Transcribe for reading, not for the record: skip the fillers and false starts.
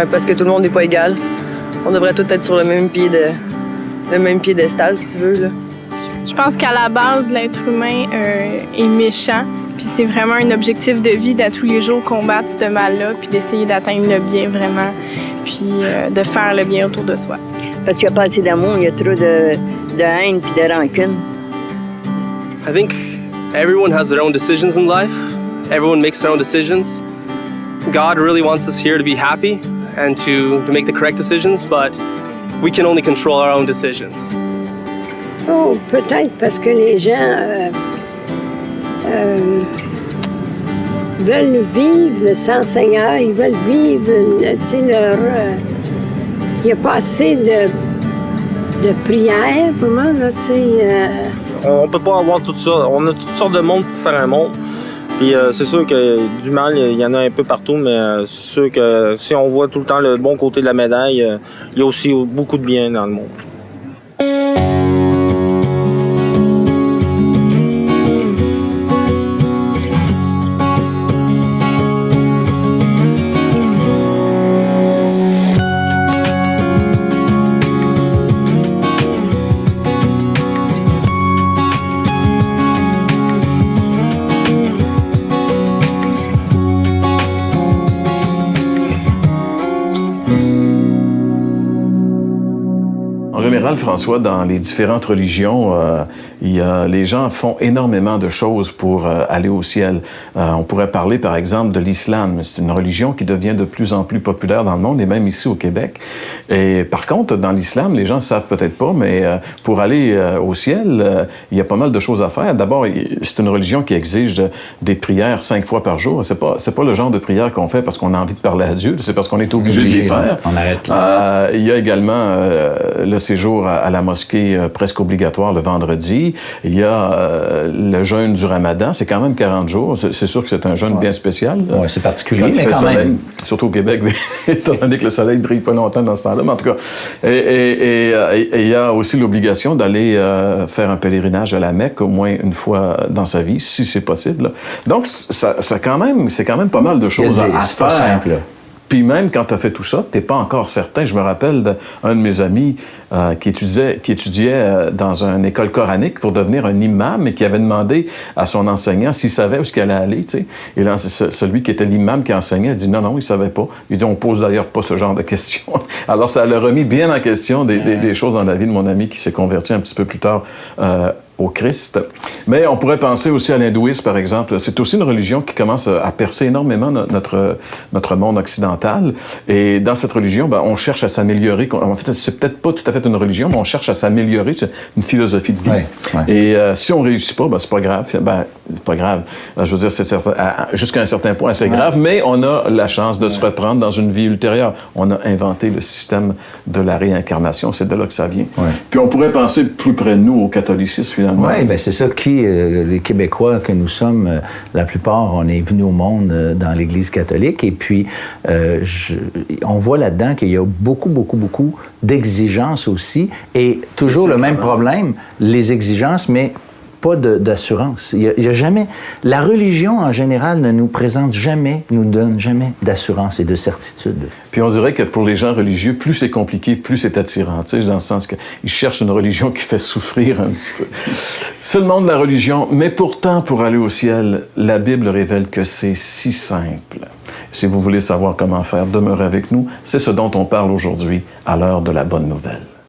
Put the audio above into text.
Parce que tout le monde n'est pas égal. On devrait tous être sur le même piédestal, si tu veux, là. Je pense qu'à la base, l'être humain est méchant. Puis c'est vraiment un objectif de vie d'à tous les jours combattre ce mal-là, puis d'essayer d'atteindre le bien vraiment, puis de faire le bien autour de soi. Parce qu'il n'y a pas assez d'amour, il y a trop de haine puis de rancune. I think everyone has their own decisions in life. Everyone makes their own decisions. God really wants us here to be happy and to make the correct decisions, but we can only control our own decisions. Oh, peut-être parce que les gens veulent vivre sans Seigneur, ils veulent vivre, tu sais, leur... Il n'y a pas assez de prières pour moi, là, tu sais. On peut pas avoir tout ça. On a toutes sortes de monde pour faire un monde. Puis c'est sûr que du mal, il y en a un peu partout, mais c'est sûr que si on voit tout le temps le bon côté de la médaille, il y a aussi beaucoup de bien dans le monde. En général, François, dans les différentes religions, les gens font énormément de choses pour aller au ciel. On pourrait parler, par exemple, de l'islam. C'est une religion qui devient de plus en plus populaire dans le monde, et même ici au Québec. Et par contre, dans l'islam, les gens ne savent peut-être pas, mais pour aller au ciel, il y a pas mal de choses à faire. D'abord, c'est une religion qui exige des prières 5 fois par jour. C'est pas le genre de prière qu'on fait parce qu'on a envie de parler à Dieu, c'est parce qu'on est obligé de les faire. On arrête là. Il y a également le séjour à la mosquée presque obligatoire le vendredi. Il y a le jeûne du Ramadan, c'est quand même 40 jours. C'est sûr que c'est un jeûne bien spécial. Oui, c'est particulier, mais quand même. Surtout au Québec, étant donné que le soleil ne brille pas longtemps dans ce temps-là. Mais en tout cas, et il y a aussi l'obligation d'aller faire un pèlerinage à la Mecque au moins une fois dans sa vie, si c'est possible. Là. Donc, c'est quand même pas mal de choses à faire. Pas simple. Puis même quand tu as fait tout ça, tu n'es pas encore certain. Je me rappelle d'un de mes amis qui étudiait dans une école coranique pour devenir un imam et qui avait demandé à son enseignant s'il savait où est-ce qu'il allait aller. Tu sais. Et là, celui qui était l'imam qui enseignait a dit non, il ne savait pas. Il dit on pose d'ailleurs pas ce genre de questions. Alors ça l'a remis bien en question des choses dans la vie de mon ami qui s'est converti un petit peu plus tard au Christ. Mais on pourrait penser aussi à l'hindouisme, par exemple. C'est aussi une religion qui commence à percer énormément notre monde occidental. Et dans cette religion, on cherche à s'améliorer. En fait, c'est peut-être pas tout à fait une religion, mais on cherche à s'améliorer. C'est une philosophie de vie. Ouais. Et si on réussit pas, c'est pas grave. C'est pas grave. Je veux dire, jusqu'à un certain point, c'est grave, mais on a la chance de se reprendre dans une vie ultérieure. On a inventé le système de la réincarnation. C'est de là que ça vient. Ouais. Puis on pourrait penser plus près de nous au catholicisme, finalement. Oui, bien c'est ça qui, les Québécois que nous sommes, la plupart, on est venus au monde dans l'Église catholique et puis on voit là-dedans qu'il y a beaucoup d'exigences aussi et toujours le même problème, les exigences, mais pas d'assurance. Il y a jamais... La religion, en général, ne nous donne jamais d'assurance et de certitude. Puis on dirait que pour les gens religieux, plus c'est compliqué, plus c'est attirant. Tu sais, dans le sens qu'ils cherchent une religion qui fait souffrir un petit peu. C'est le monde de la religion, mais pourtant, pour aller au ciel, la Bible révèle que c'est si simple. Si vous voulez savoir comment faire, demeurez avec nous. C'est ce dont on parle aujourd'hui à l'heure de la bonne nouvelle.